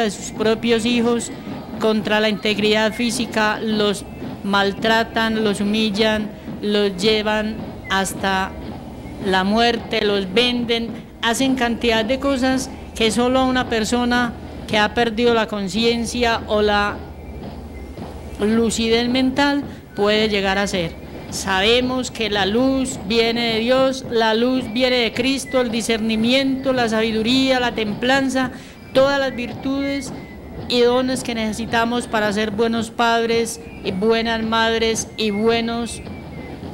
de sus propios hijos contra la integridad física, los maltratan, los humillan, los llevan hasta la muerte, los venden, hacen cantidad de cosas que solo una persona que ha perdido la conciencia o la lucidez mental puede llegar a ser. Sabemos que la luz viene de Dios, la luz viene de Cristo, el discernimiento, la sabiduría, la templanza, todas las virtudes y dones que necesitamos para ser buenos padres y buenas madres y buenos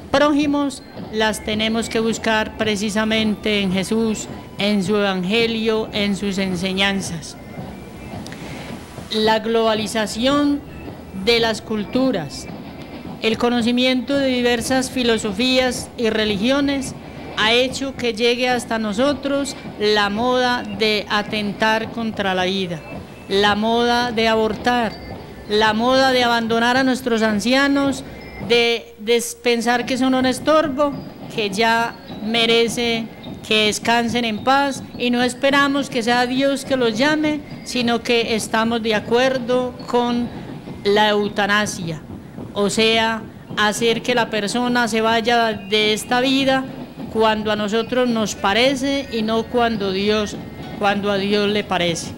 prójimos, las tenemos que buscar precisamente en Jesús, en su evangelio, en sus enseñanzas. La globalización de las culturas, el conocimiento de diversas filosofías y religiones ha hecho que llegue hasta nosotros la moda de atentar contra la vida, la moda de abortar, la moda de abandonar a nuestros ancianos, de pensar que son un estorbo, que ya merece que descansen en paz y no esperamos que sea Dios que los llame, sino que estamos de acuerdo con la eutanasia, o sea, hacer que la persona se vaya de esta vida cuando a nosotros nos parece y no cuando a Dios le parece.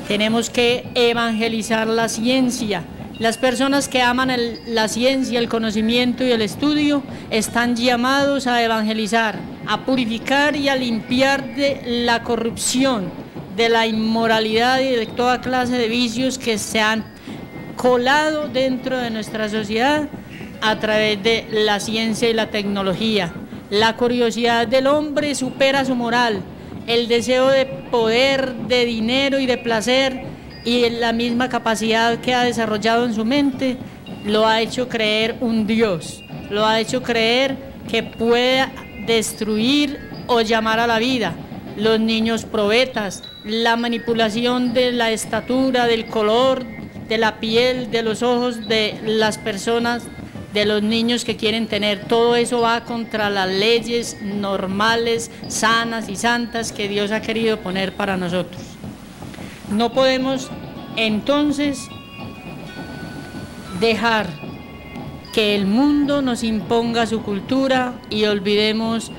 Tenemos que evangelizar la ciencia. Las personas que aman la ciencia, el conocimiento y el estudio están llamados a evangelizar, a purificar y a limpiar de la corrupción, de la inmoralidad y de toda clase de vicios que se han colado dentro de nuestra sociedad a través de la ciencia y la tecnología. La curiosidad del hombre supera su moral, el deseo de poder, de dinero y de placer y la misma capacidad que ha desarrollado en su mente lo ha hecho creer un Dios, lo ha hecho creer que puede destruir o llamar a la vida. Los niños probetas, la manipulación de la estatura, del color, de la piel, de los ojos de las personas, de los niños que quieren tener, todo eso va contra las leyes normales, sanas y santas que Dios ha querido poner para nosotros. No podemos entonces dejar que el mundo nos imponga su cultura y olvidemos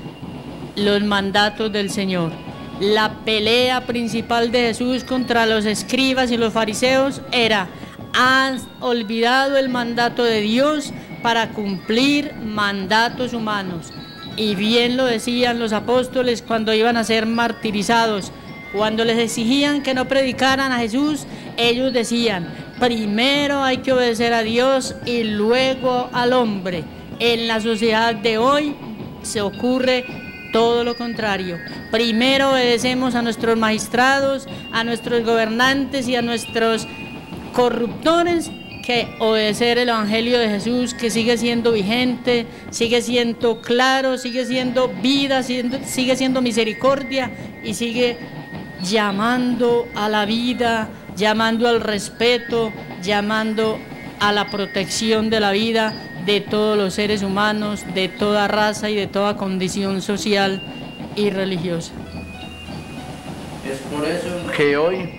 los mandatos del Señor. La pelea principal de Jesús contra los escribas y los fariseos era: han olvidado el mandato de Dios para cumplir mandatos humanos. Y bien lo decían los apóstoles cuando iban a ser martirizados. Cuando les exigían que no predicaran a Jesús, ellos decían: primero hay que obedecer a Dios y luego al hombre. En la sociedad de hoy se ocurre todo lo contrario. Primero obedecemos a nuestros magistrados, a nuestros gobernantes y a nuestros corruptores que obedecer el evangelio de Jesús, que sigue siendo vigente, sigue siendo claro, sigue siendo vida, sigue siendo misericordia y sigue llamando a la vida, llamando al respeto, llamando a la protección de la vida de todos los seres humanos, de toda raza y de toda condición social y religiosa. Es por eso que hoy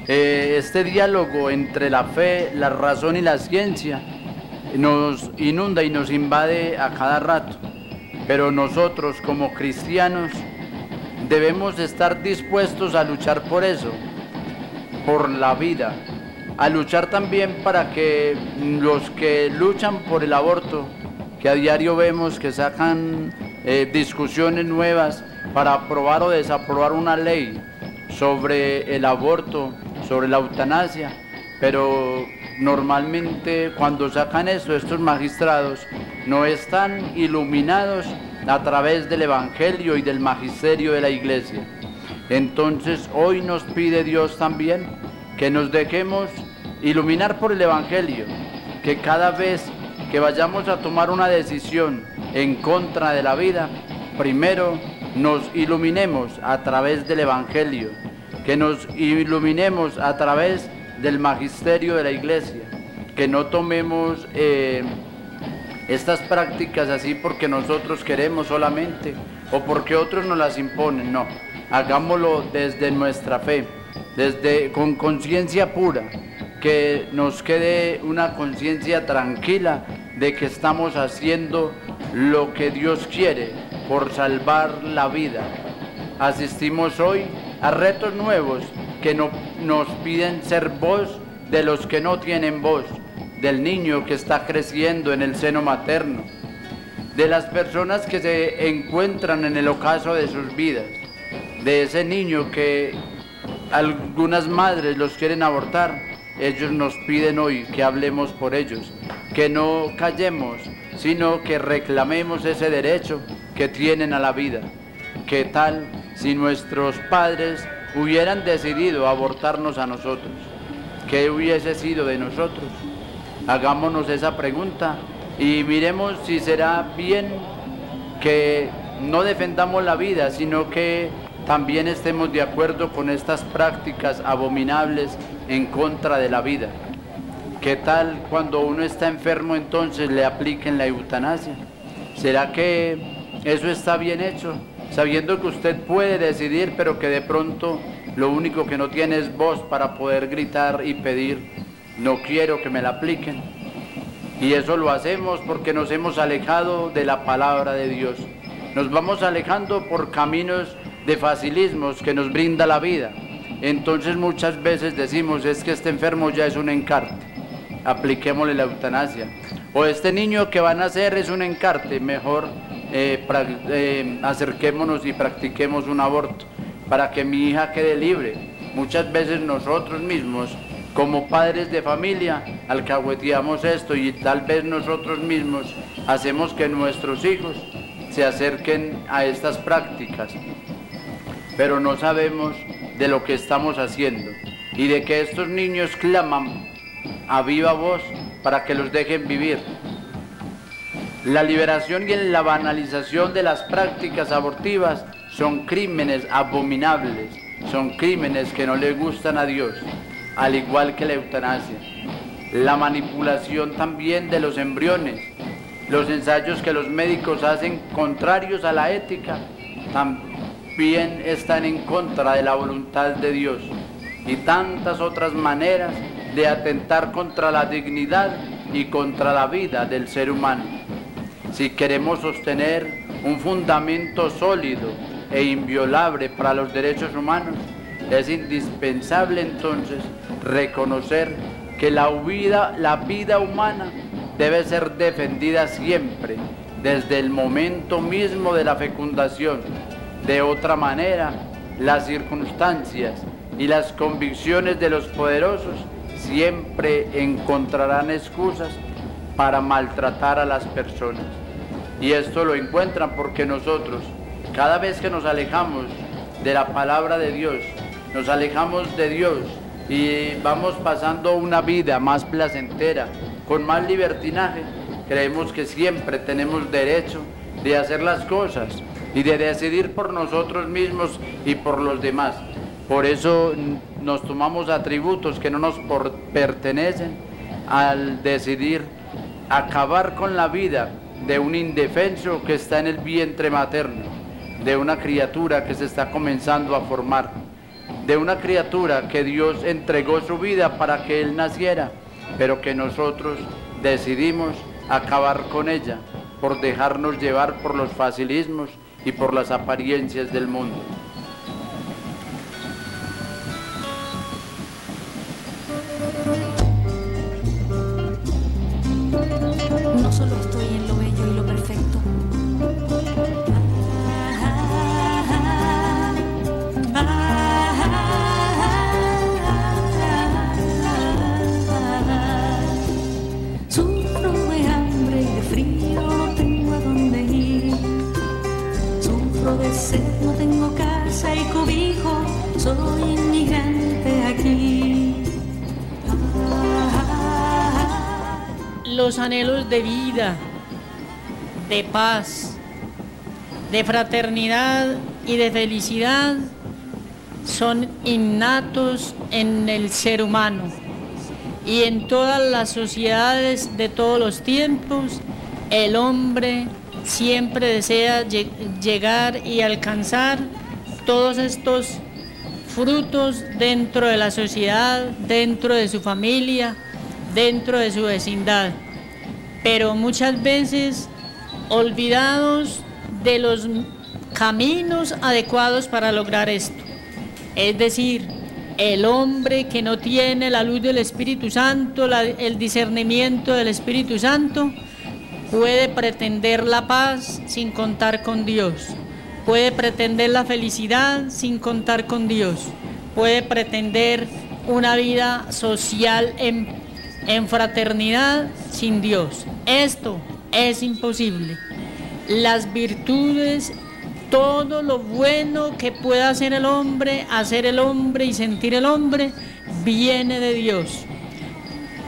este diálogo entre la fe, la razón y la ciencia nos inunda y nos invade a cada rato, pero nosotros como cristianos debemos estar dispuestos a luchar por eso, por la vida, a luchar también para que los que luchan por el aborto, que a diario vemos que sacan discusiones nuevas para aprobar o desaprobar una ley sobre el aborto, sobre la eutanasia, pero normalmente cuando sacan esto, estos magistrados no están iluminados a través del evangelio y del magisterio de la iglesia. Entonces hoy nos pide Dios también que nos dejemos iluminar por el evangelio, que cada vez que vayamos a tomar una decisión en contra de la vida, primero nos iluminemos a través del evangelio, que nos iluminemos a través del magisterio de la iglesia, que no tomemos estas prácticas así porque nosotros queremos solamente o porque otros nos las imponen, no, hagámoslo desde nuestra fe, con conciencia pura, que nos quede una conciencia tranquila de que estamos haciendo lo que Dios quiere por salvar la vida. Asistimos hoy a retos nuevos que nos piden ser voz de los que no tienen voz, del niño que está creciendo en el seno materno, de las personas que se encuentran en el ocaso de sus vidas, de ese niño que algunas madres los quieren abortar. Ellos nos piden hoy que hablemos por ellos, que no callemos, sino que reclamemos ese derecho que tienen a la vida. ¿Qué tal si nuestros padres hubieran decidido abortarnos a nosotros? ¿Qué hubiese sido de nosotros? Hagámonos esa pregunta y miremos si será bien que no defendamos la vida, sino que también estemos de acuerdo con estas prácticas abominables en contra de la vida. ¿Qué tal cuando uno está enfermo entonces le apliquen la eutanasia? ¿Será que eso está bien hecho? Sabiendo que usted puede decidir, pero que de pronto lo único que no tiene es voz para poder gritar y pedir, no quiero que me la apliquen. Y eso lo hacemos porque nos hemos alejado de la palabra de Dios. Nos vamos alejando por caminos de facilismos que nos brinda la vida. Entonces muchas veces decimos, es que este enfermo ya es un encarte, apliquémosle la eutanasia. O este niño que va a nacer es un encarte, mejor acerquémonos y practiquemos un aborto para que mi hija quede libre. Muchas veces nosotros mismos, como padres de familia, alcahueteamos esto y tal vez nosotros mismos hacemos que nuestros hijos se acerquen a estas prácticas, pero no sabemos de lo que estamos haciendo y de que estos niños claman a viva voz para que los dejen vivir. La liberación y la banalización de las prácticas abortivas son crímenes abominables, son crímenes que no le gustan a Dios, al igual que la eutanasia. La manipulación también de los embriones, los ensayos que los médicos hacen contrarios a la ética, también están en contra de la voluntad de Dios, y tantas otras maneras de atentar contra la dignidad y contra la vida del ser humano. Si queremos sostener un fundamento sólido e inviolable para los derechos humanos, es indispensable entonces reconocer que la vida humana debe ser defendida siempre, desde el momento mismo de la fecundación. De otra manera, las circunstancias y las convicciones de los poderosos siempre encontrarán excusas para maltratar a las personas. Y esto lo encuentran porque nosotros, cada vez que nos alejamos de la palabra de Dios, nos alejamos de Dios y vamos pasando una vida más placentera, con más libertinaje, creemos que siempre tenemos derecho de hacer las cosas y de decidir por nosotros mismos y por los demás. Por eso nos tomamos atributos que no nos pertenecen al decidir acabar con la vida de un indefenso que está en el vientre materno, de una criatura que se está comenzando a formar, de una criatura que Dios entregó su vida para que él naciera, pero que nosotros decidimos acabar con ella por dejarnos llevar por los facilismos y por las apariencias del mundo. No solo estoy en lo bello y lo perfecto. Sufro de hambre y de frío, no tengo a dónde ir. Sufro de sed, no tengo casa y cobijo, soy inmigrante aquí. Los anhelos de vida, de paz, de fraternidad y de felicidad son innatos en el ser humano y en todas las sociedades de todos los tiempos. El hombre siempre desea llegar y alcanzar todos estos frutos dentro de la sociedad, dentro de su familia, dentro de su vecindad, pero muchas veces olvidados de los caminos adecuados para lograr esto. Es decir, el hombre que no tiene la luz del Espíritu Santo, el discernimiento del Espíritu Santo, puede pretender la paz sin contar con Dios, puede pretender la felicidad sin contar con Dios, puede pretender una vida social en fraternidad sin Dios. Esto es imposible. Las virtudes, todo lo bueno que pueda hacer el hombre y sentir el hombre, viene de Dios.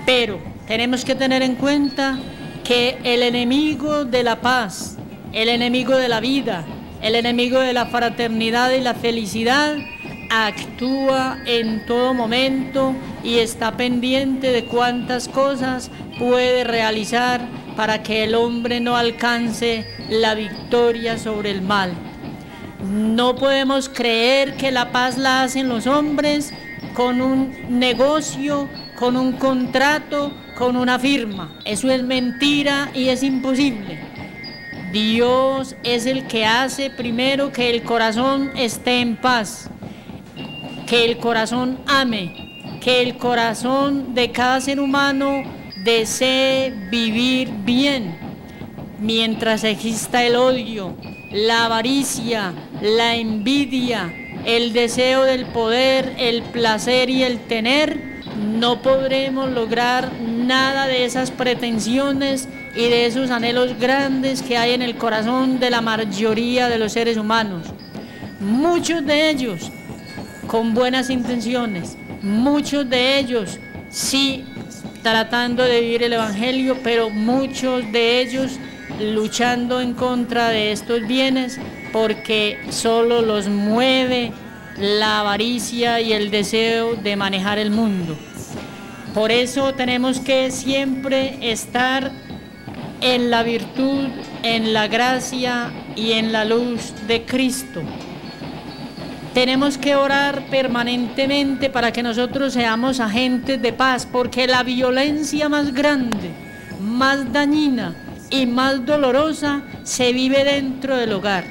Pero tenemos que tener en cuenta que el enemigo de la paz, el enemigo de la vida, el enemigo de la fraternidad y la felicidad, actúa en todo momento y está pendiente de cuántas cosas puede realizar para que el hombre no alcance la victoria sobre el mal. No podemos creer que la paz la hacen los hombres con un negocio, con un contrato, con una firma. Eso es mentira y es imposible. Dios es el que hace primero que el corazón esté en paz, que el corazón ame, que el corazón de cada ser humano desee vivir bien. Mientras exista el odio, la avaricia, la envidia, el deseo del poder, el placer y el tener, no podremos lograr nada de esas pretensiones y de esos anhelos grandes que hay en el corazón de la mayoría de los seres humanos. Muchos de ellos con buenas intenciones, muchos de ellos sí tratando de vivir el Evangelio, pero muchos de ellos luchando en contra de estos bienes porque solo los mueve la avaricia y el deseo de manejar el mundo. Por eso tenemos que siempre estar en la virtud, en la gracia y en la luz de Cristo. Tenemos que orar permanentemente para que nosotros seamos agentes de paz, porque la violencia más grande, más dañina y más dolorosa se vive dentro del hogar.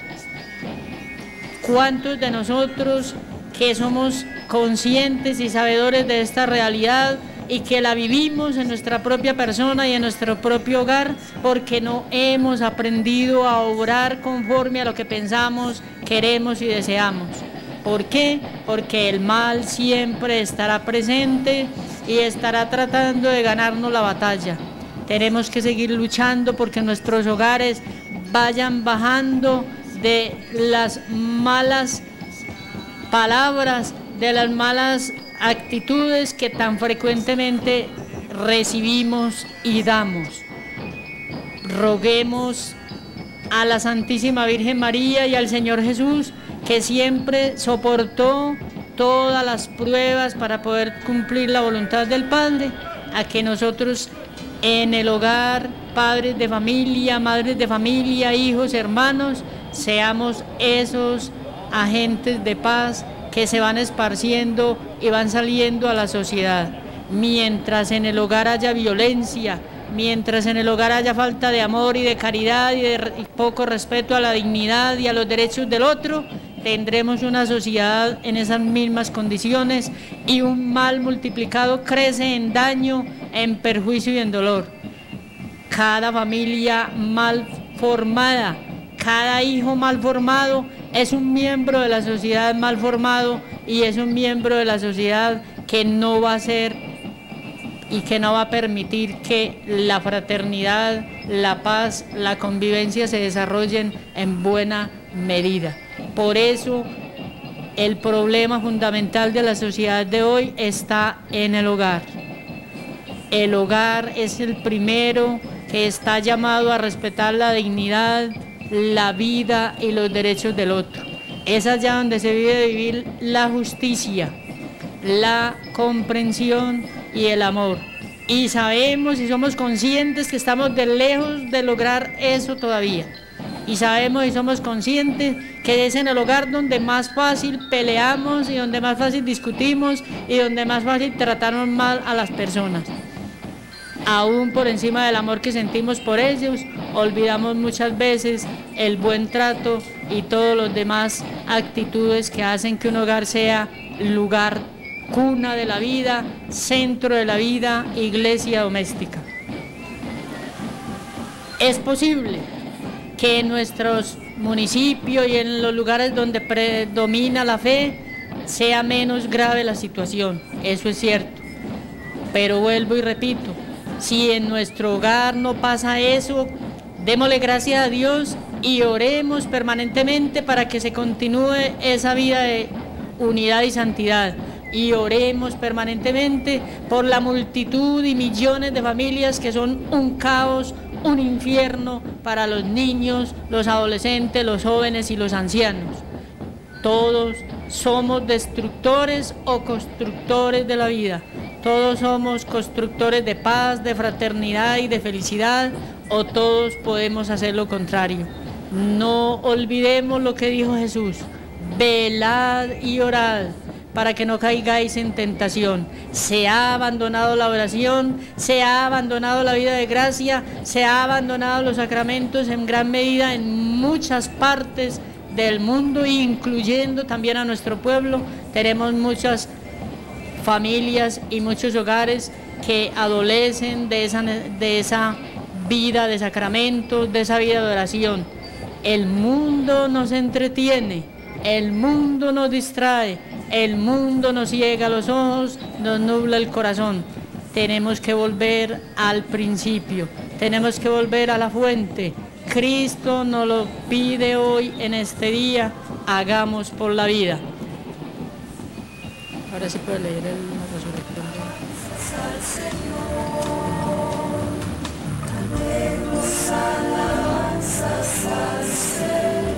¿Cuántos de nosotros que somos conscientes y sabedores de esta realidad y que la vivimos en nuestra propia persona y en nuestro propio hogar, porque no hemos aprendido a obrar conforme a lo que pensamos, queremos y deseamos? ¿Por qué? Porque el mal siempre estará presente y estará tratando de ganarnos la batalla. Tenemos que seguir luchando porque nuestros hogares vayan bajando de las malas palabras, de las malas actitudes que tan frecuentemente recibimos y damos. Roguemos a la Santísima Virgen María y al Señor Jesús, que siempre soportó todas las pruebas para poder cumplir la voluntad del Padre, a que nosotros en el hogar, padres de familia, madres de familia, hijos, hermanos, seamos esos agentes de paz que se van esparciendo y van saliendo a la sociedad. Mientras en el hogar haya violencia, mientras en el hogar haya falta de amor y de caridad y poco respeto a la dignidad y a los derechos del otro, tendremos una sociedad en esas mismas condiciones y un mal multiplicado crece en daño, en perjuicio y en dolor. Cada familia mal formada, cada hijo mal formado es un miembro de la sociedad mal formado y es un miembro de la sociedad que no va a ser y que no va a permitir que la fraternidad, la paz, la convivencia se desarrollen en buena medida. Por eso el problema fundamental de la sociedad de hoy está en el hogar. El hogar es el primero que está llamado a respetar la dignidad, la vida y los derechos del otro. Es allá donde se vive vivir la justicia, la comprensión y el amor. Y sabemos y somos conscientes que estamos de lejos de lograr eso todavía. Y sabemos y somos conscientes que es en el hogar donde más fácil peleamos y donde más fácil discutimos y donde más fácil tratamos mal a las personas. Aún por encima del amor que sentimos por ellos, olvidamos muchas veces el buen trato y todas las demás actitudes que hacen que un hogar sea lugar, cuna de la vida, centro de la vida, iglesia doméstica. Es posible que en nuestros municipios y en los lugares donde predomina la fe sea menos grave la situación, eso es cierto, pero vuelvo y repito, si en nuestro hogar no pasa eso, démosle gracias a Dios y oremos permanentemente para que se continúe esa vida de unidad y santidad. Y oremos permanentemente por la multitud y millones de familias que son un caos, un infierno para los niños, los adolescentes, los jóvenes y los ancianos. Todos somos destructores o constructores de la vida. Todos somos constructores de paz, de fraternidad y de felicidad, o todos podemos hacer lo contrario. No olvidemos lo que dijo Jesús: velad y orad para que no caigáis en tentación. Se ha abandonado la oración, se ha abandonado la vida de gracia, se ha abandonado los sacramentos en gran medida en muchas partes del mundo, incluyendo también a nuestro pueblo. Tenemos muchas familias y muchos hogares que adolecen de esa vida de sacramentos, de esa vida de oración. El mundo nos entretiene, el mundo nos distrae, el mundo nos ciega los ojos, nos nubla el corazón. Tenemos que volver al principio, tenemos que volver a la fuente. Cristo nos lo pide hoy en este día: hagamos por la vida. Ahora sí puede leer la resurrección. Alabanzas al Señor.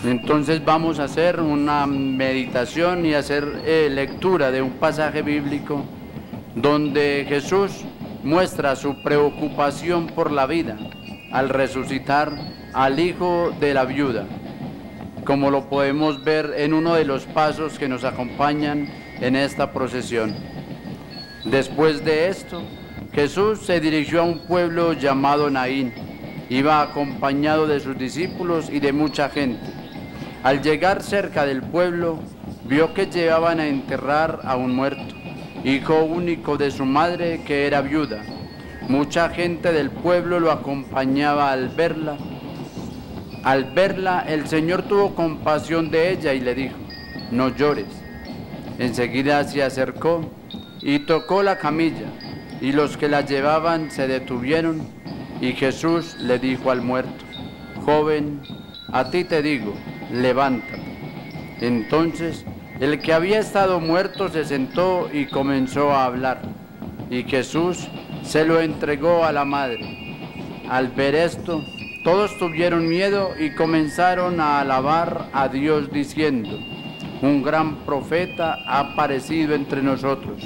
Entonces vamos a hacer una meditación y hacer lectura de un pasaje bíblico donde Jesús muestra su preocupación por la vida al resucitar al hijo de la viuda, como lo podemos ver en uno de los pasos que nos acompañan en esta procesión. Después de esto, Jesús se dirigió a un pueblo llamado Naín. Iba acompañado de sus discípulos y de mucha gente. Al llegar cerca del pueblo, vio que llevaban a enterrar a un muerto, hijo único de su madre, que era viuda. Mucha gente del pueblo lo acompañaba al verla. Al verla, el Señor tuvo compasión de ella y le dijo: no llores. Enseguida se acercó y tocó la camilla, y los que la llevaban se detuvieron, y Jesús le dijo al muerto: joven, a ti te digo, levántate. Entonces el que había estado muerto se sentó y comenzó a hablar, y Jesús se lo entregó a la madre. Al ver esto, todos tuvieron miedo y comenzaron a alabar a Dios diciendo: un gran profeta ha aparecido entre nosotros.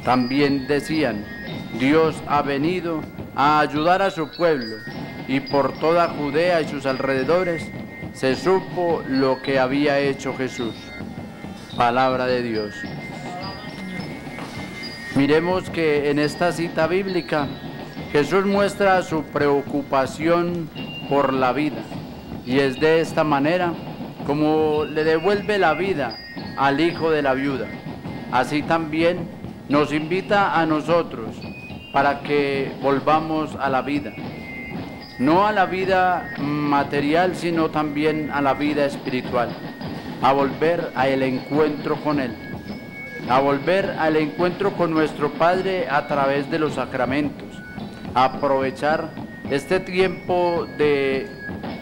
También decían: Dios ha venido a ayudar a su pueblo, y por toda Judea y sus alrededores se supo lo que había hecho Jesús. Palabra de Dios. Miremos que en esta cita bíblica Jesús muestra su preocupación por la vida, y es de esta manera como le devuelve la vida al hijo de la viuda. Así también nos invita a nosotros para que volvamos a la vida. No a la vida material, sino también a la vida espiritual, a volver al encuentro con Él, a volver al encuentro con nuestro Padre a través de los sacramentos, a aprovechar este tiempo de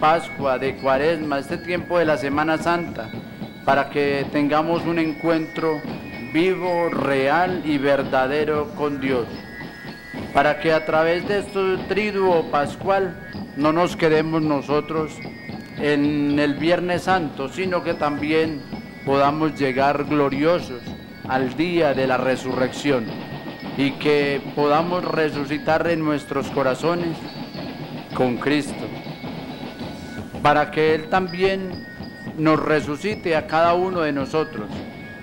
Pascua, de Cuaresma, este tiempo de la Semana Santa, para que tengamos un encuentro vivo, real y verdadero con Dios, para que a través de este triduo pascual no nos quedemos nosotros en el Viernes Santo, sino que también podamos llegar gloriosos al día de la resurrección y que podamos resucitar en nuestros corazones con Cristo, para que Él también nos resucite a cada uno de nosotros,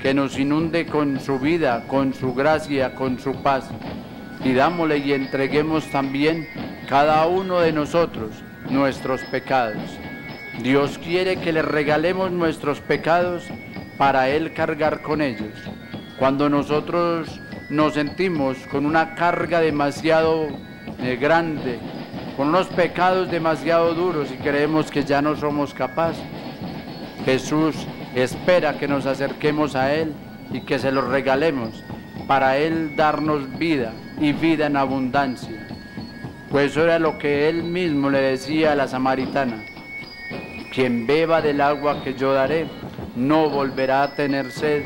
que nos inunde con su vida, con su gracia, con su paz. Pidámosle y entreguemos también cada uno de nosotros nuestros pecados. Dios quiere que le regalemos nuestros pecados para Él cargar con ellos. Cuando nosotros nos sentimos con una carga demasiado grande, con unos pecados demasiado duros y creemos que ya no somos capaces, Jesús espera que nos acerquemos a Él y que se los regalemos para Él darnos vida y vida en abundancia. Pues eso era lo que Él mismo le decía a la samaritana: quien beba del agua que yo daré no volverá a tener sed,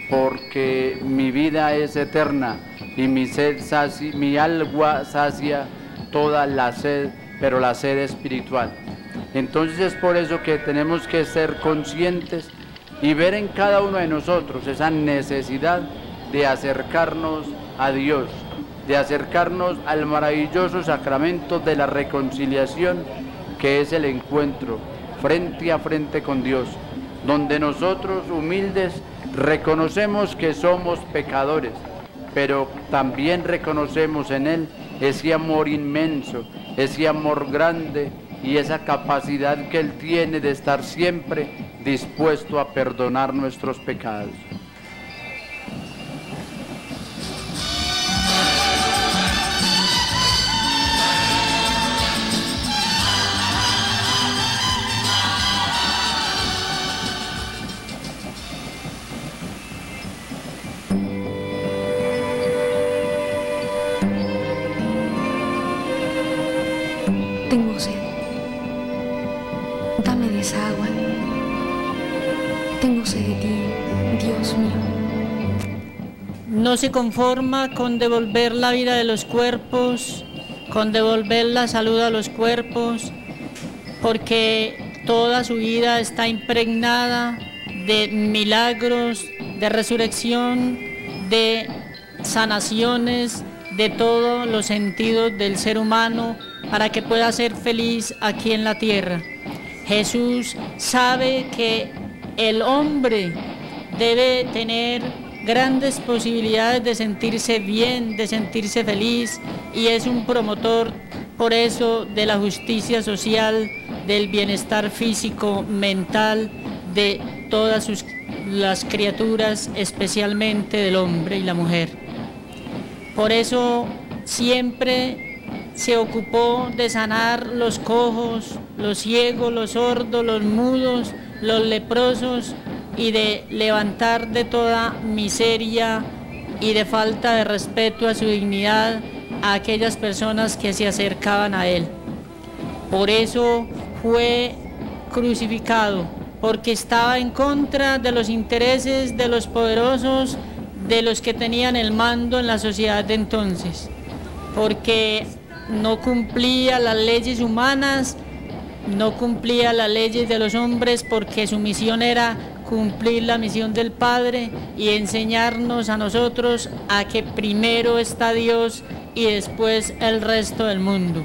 porque mi vida es eterna y mi agua sacia toda la sed, pero la sed espiritual. Entonces es por eso que tenemos que ser conscientes y ver en cada uno de nosotros esa necesidad de acercarnos a Dios, de acercarnos al maravilloso sacramento de la reconciliación, que es el encuentro frente a frente con Dios, donde nosotros humildes reconocemos que somos pecadores, pero también reconocemos en Él ese amor inmenso, ese amor grande y esa capacidad que Él tiene de estar siempre dispuesto a perdonar nuestros pecados. Tengo sed. Dame de esa agua. Tengo sed de ti, Dios mío. No se conforma con devolver la vida de los cuerpos, con devolver la salud a los cuerpos, porque toda su vida está impregnada de milagros, de resurrección, de sanaciones, de todos los sentidos del ser humano, para que pueda ser feliz aquí en la tierra. Jesús sabe que el hombre debe tener grandes posibilidades de sentirse bien, de sentirse feliz, y es un promotor, por eso, de la justicia social, del bienestar físico, mental, de todas las criaturas, especialmente del hombre y la mujer. Por eso siempre se ocupó de sanar los cojos, los ciegos, los sordos, los mudos, los leprosos, y de levantar de toda miseria y de falta de respeto a su dignidad a aquellas personas que se acercaban a Él. Por eso fue crucificado, porque estaba en contra de los intereses de los poderosos, de los que tenían el mando en la sociedad de entonces, porque no cumplía las leyes humanas, no cumplía las leyes de los hombres, porque su misión era cumplir la misión del Padre y enseñarnos a nosotros a que primero está Dios y después el resto del mundo.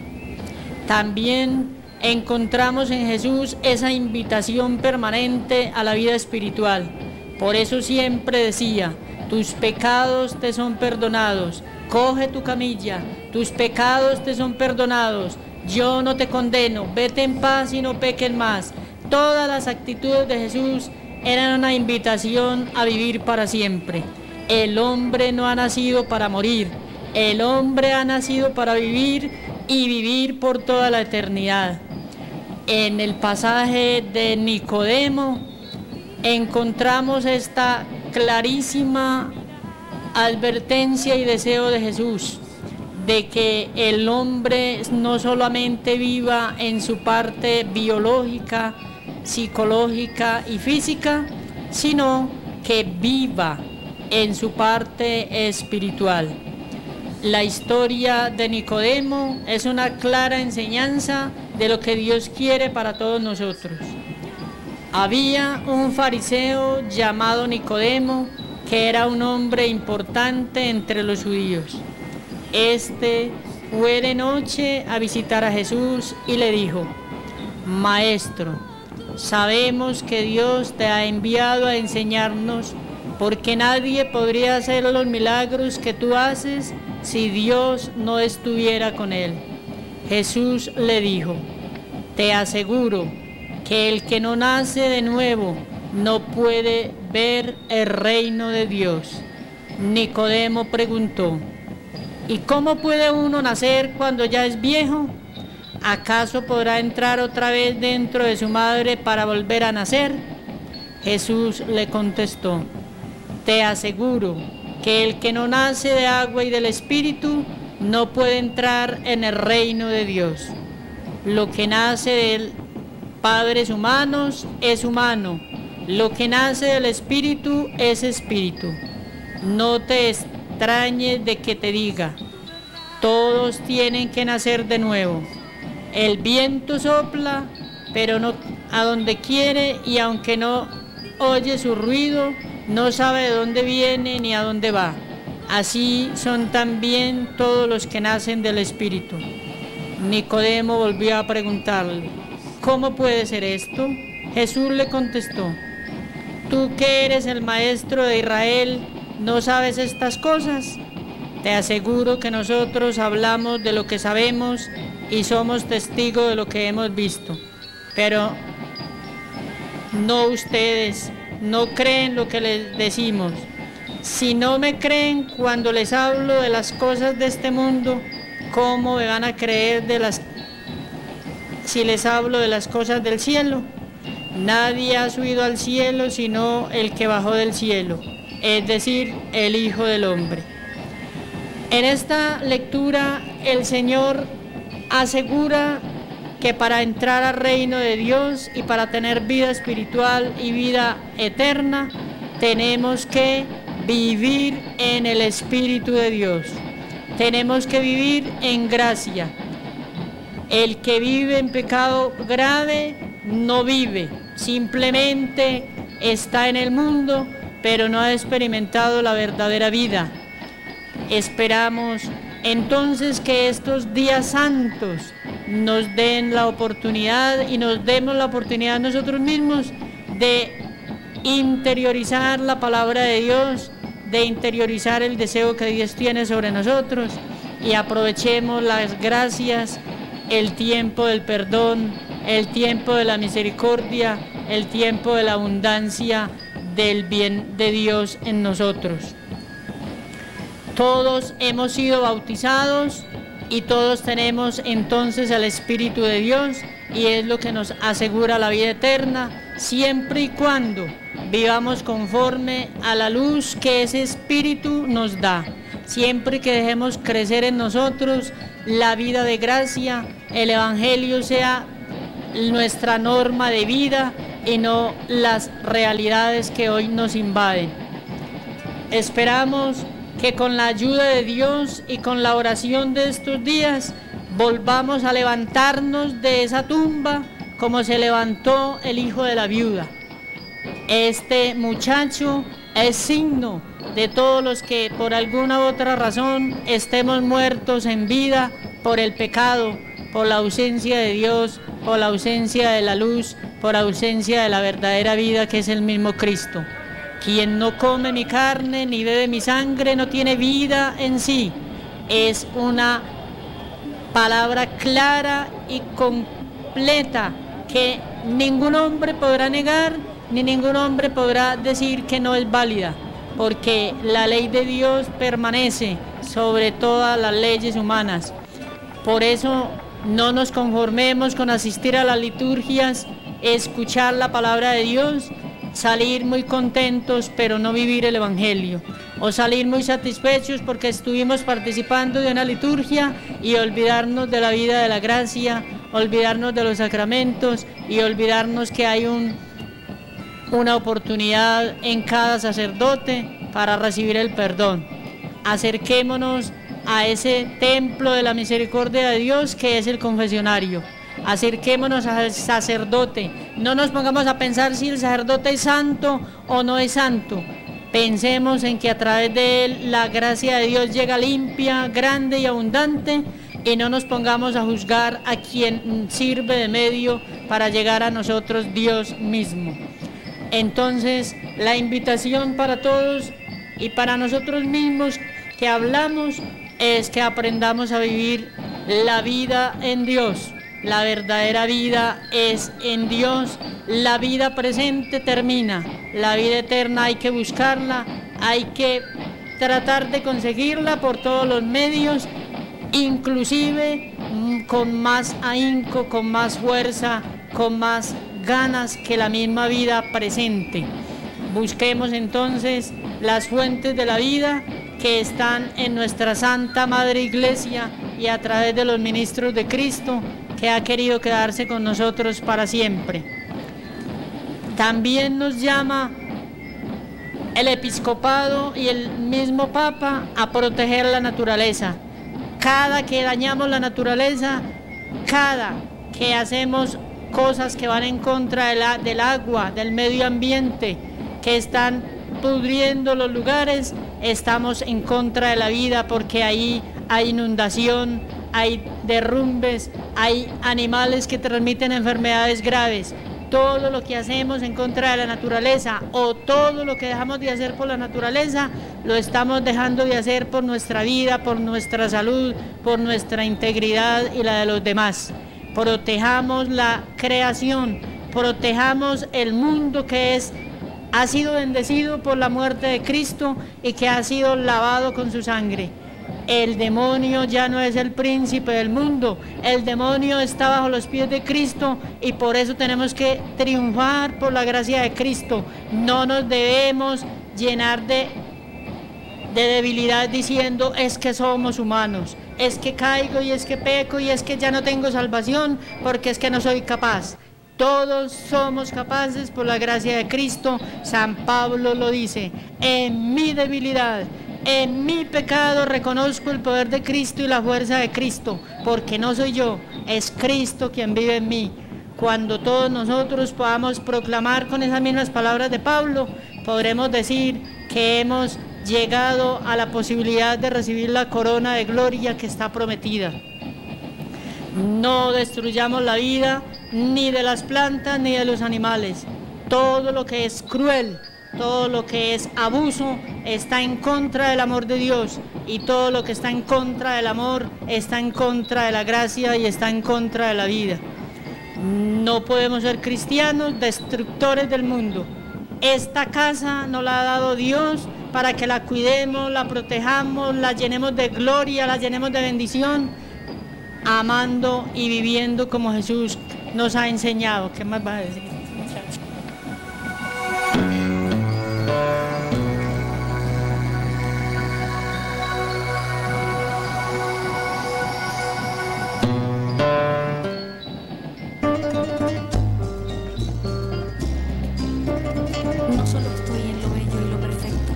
También encontramos en Jesús esa invitación permanente a la vida espiritual. Por eso siempre decía: tus pecados te son perdonados, coge tu camilla, tus pecados te son perdonados, yo no te condeno, vete en paz y no peques más. Todas las actitudes de Jesús eran una invitación a vivir para siempre. El hombre no ha nacido para morir, el hombre ha nacido para vivir y vivir por toda la eternidad. En el pasaje de Nicodemo encontramos esta clarísima advertencia y deseo de Jesús de que el hombre no solamente viva en su parte biológica, psicológica y física, sino que viva en su parte espiritual. La historia de Nicodemo es una clara enseñanza de lo que Dios quiere para todos nosotros. Había un fariseo llamado Nicodemo, que era un hombre importante entre los judíos. Este fue de noche a visitar a Jesús y le dijo: Maestro, sabemos que Dios te ha enviado a enseñarnos, porque nadie podría hacer los milagros que tú haces si Dios no estuviera con él. Jesús le dijo: Te aseguro que el que no nace de nuevo no puede ver el reino de Dios. Nicodemo preguntó: ¿Y cómo puede uno nacer cuando ya es viejo? ¿Acaso podrá entrar otra vez dentro de su madre para volver a nacer? Jesús le contestó: Te aseguro que el que no nace de agua y del Espíritu no puede entrar en el reino de Dios. Lo que nace de padres humanos es humano, lo que nace del Espíritu es espíritu. No te extrañes de que te diga: todos tienen que nacer de nuevo. El viento sopla, pero no a donde quiere, y aunque no oye su ruido, no sabe de dónde viene ni a dónde va. Así son también todos los que nacen del Espíritu. Nicodemo volvió a preguntarle: ¿Cómo puede ser esto? Jesús le contestó: Tú que eres el maestro de Israel, ¿no sabes estas cosas? Te aseguro que nosotros hablamos de lo que sabemos y somos testigos de lo que hemos visto. Pero no ustedes, no creen lo que les decimos. Si no me creen cuando les hablo de las cosas de este mundo, ¿cómo me van a creer si les hablo de las cosas del cielo? Nadie ha subido al cielo sino el que bajó del cielo, es decir, el Hijo del Hombre. En esta lectura el Señor asegura que para entrar al reino de Dios y para tener vida espiritual y vida eterna, tenemos que vivir en el Espíritu de Dios. Tenemos que vivir en gracia. El que vive en pecado grave no vive, simplemente está en el mundo, pero no ha experimentado la verdadera vida. Esperamos entonces que estos días santos nos den la oportunidad y nos demos la oportunidad nosotros mismos de interiorizar la palabra de Dios, de interiorizar el deseo que Dios tiene sobre nosotros, y aprovechemos las gracias, el tiempo del perdón, el tiempo de la misericordia, el tiempo de la abundancia del bien de Dios en nosotros. Todos hemos sido bautizados y todos tenemos entonces el Espíritu de Dios, y es lo que nos asegura la vida eterna, siempre y cuando vivamos conforme a la luz que ese Espíritu nos da. Siempre que dejemos crecer en nosotros la vida de gracia, el Evangelio sea nuestra norma de vida y no las realidades que hoy nos invaden. Esperamos que con la ayuda de Dios y con la oración de estos días volvamos a levantarnos de esa tumba como se levantó el hijo de la viuda. Este muchacho es signo de todos los que por alguna u otra razón estemos muertos en vida por el pecado, por la ausencia de Dios, por la ausencia de la luz, por la ausencia de la verdadera vida que es el mismo Cristo. Quien no come mi carne ni bebe mi sangre no tiene vida en sí. Es una palabra clara y completa que ningún hombre podrá negar, ni ningún hombre podrá decir que no es válida, porque la ley de Dios permanece sobre todas las leyes humanas. Por eso no nos conformemos con asistir a las liturgias, escuchar la palabra de Dios, salir muy contentos pero no vivir el Evangelio, o salir muy satisfechos porque estuvimos participando de una liturgia y olvidarnos de la vida de la gracia, olvidarnos de los sacramentos y olvidarnos que hay una oportunidad en cada sacerdote para recibir el perdón. Acerquémonos a ese templo de la misericordia de Dios que es el confesionario. Acerquémonos al sacerdote. No nos pongamos a pensar si el sacerdote es santo o no es santo. Pensemos en que a través de él la gracia de Dios llega limpia, grande y abundante, y no nos pongamos a juzgar a quien sirve de medio para llegar a nosotros Dios mismo. Entonces, la invitación para todos y para nosotros mismos que hablamos es que aprendamos a vivir la vida en Dios. La verdadera vida es en Dios. La vida presente termina, la vida eterna hay que buscarla, hay que tratar de conseguirla por todos los medios, inclusive con más ahínco, con más fuerza, con más ganas que la misma vida presente. Busquemos entonces las fuentes de la vida que están en nuestra Santa Madre Iglesia y a través de los ministros de Cristo, que ha querido quedarse con nosotros para siempre. También nos llama el episcopado y el mismo Papa a proteger la naturaleza. Cada que dañamos la naturaleza, cada que hacemos cosas que van en contra del agua, del medio ambiente, que están pudriendo los lugares, estamos en contra de la vida, porque ahí hay inundación, hay derrumbes, hay animales que transmiten enfermedades graves. Todo lo que hacemos en contra de la naturaleza o todo lo que dejamos de hacer por la naturaleza, lo estamos dejando de hacer por nuestra vida, por nuestra salud, por nuestra integridad y la de los demás. Protejamos la creación, protejamos el mundo que ha sido bendecido por la muerte de Cristo y que ha sido lavado con su sangre. El demonio ya no es el príncipe del mundo, el demonio está bajo los pies de Cristo y por eso tenemos que triunfar por la gracia de Cristo. No nos debemos llenar de debilidad diciendo es que somos humanos, es que caigo y es que peco y es que ya no tengo salvación porque es que no soy capaz. Todos somos capaces por la gracia de Cristo. San Pablo lo dice, en mi debilidad, en mi pecado reconozco el poder de Cristo y la fuerza de Cristo, porque no soy yo, es Cristo quien vive en mí. Cuando todos nosotros podamos proclamar con esas mismas palabras de Pablo, podremos decir que hemos llegado a la posibilidad de recibir la corona de gloria que está prometida. No destruyamos la vida ni de las plantas ni de los animales. Todo lo que es cruel, todo lo que es abuso está en contra del amor de Dios, y todo lo que está en contra del amor está en contra de la gracia y está en contra de la vida. No podemos ser cristianos destructores del mundo. Esta casa nos la ha dado Dios para que la cuidemos, la protejamos, la llenemos de gloria, la llenemos de bendición, amando y viviendo como Jesús nos ha enseñado. ¿Qué más va a decir? No solo estoy en lo bello y lo perfecto.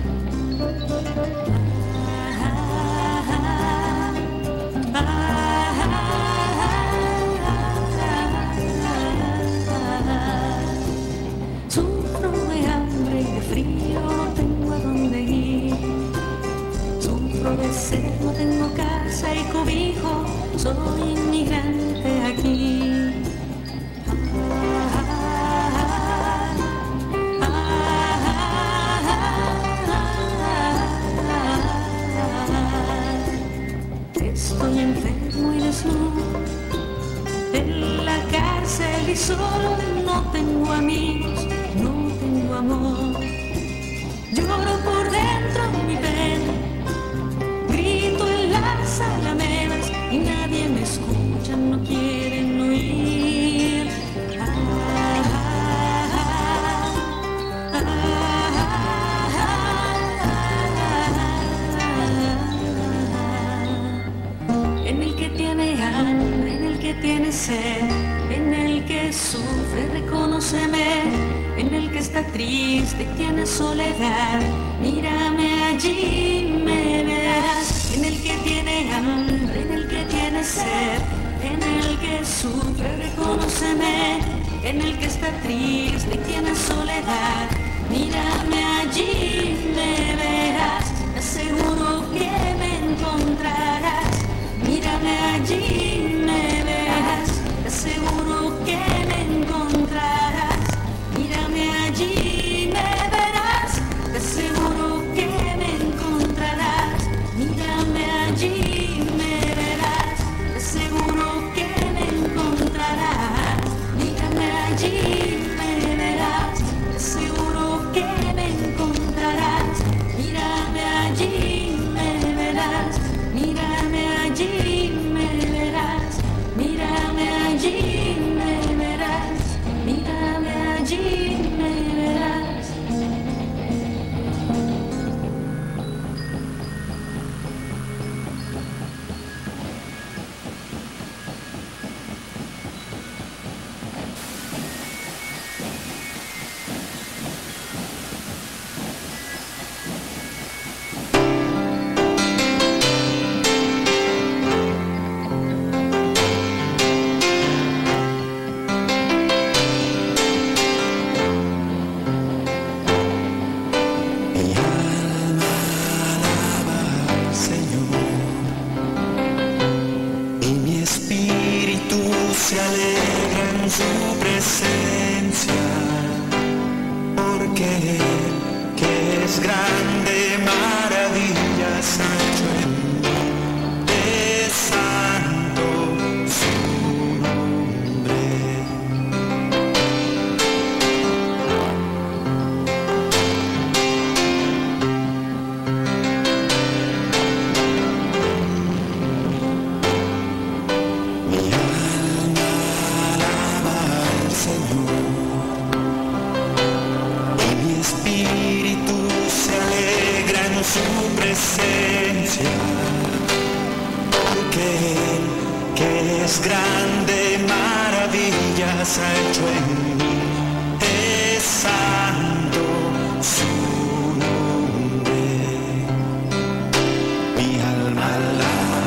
Sufro de hambre y de frío, no tengo a dónde ir. Sufro de sed, no tengo casa y cobijo, soy inmigrante aquí. Estoy enfermo y desnudo en la cárcel y solo, no tengo amigos, no tengo amor. Lloro por dentro mi pena, grito en las alamedas y nadie me escucha, no quieren oír. En el que tiene hambre, en el que tiene sed, en el que sufre, reconóceme, en en el que está triste y tiene soledad. Mírame allí, me verás. En el que tiene hambre, en el que tiene sed, en el que sufre, reconóceme. En el que está triste y tiene soledad. Mírame allí, me verás. Aseguro que me encontrarás. Mírame allí, me verás. Aseguro que me encontrarás. Mírame allí, me verás. Aseguro que me encontrarás. Mírame allí, me verás. Aseguro que me encontrarás. Mírame allí, me verás. Aseguro que me encontrarás. Mírame allí, me verás. Mírame allí, me verás. Mírame allí, me verás. Mírame allí, me verás. Se alegra en su presencia, porque Él, que es grande, maravillas ha hecho en mí, es santo su nombre. Su presencia, porque Él, que es grande, maravillas ha hecho en mí, es santo su nombre. Mi alma alaba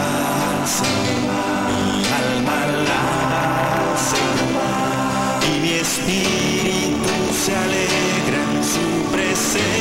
al Señor, mi alma alaba al Señor, y mi espíritu se alegra en su presencia.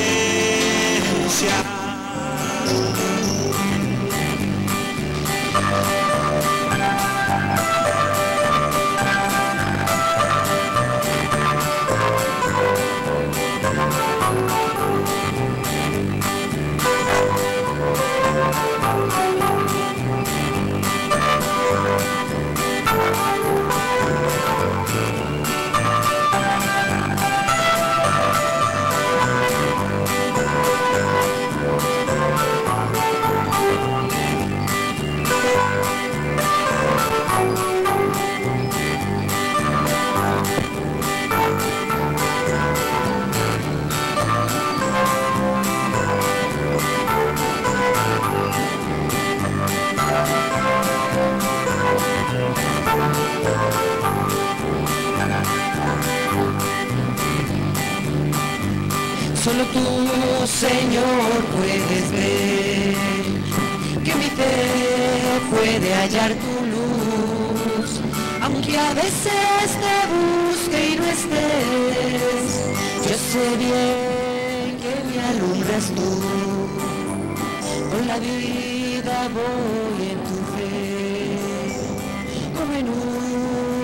Solo tú, Señor, puedes ver que mi fe puede hallar tu luz, aunque a veces te busque y no estés. Yo sé bien que me alumbras tú, con la vida voy en tu fe, como en un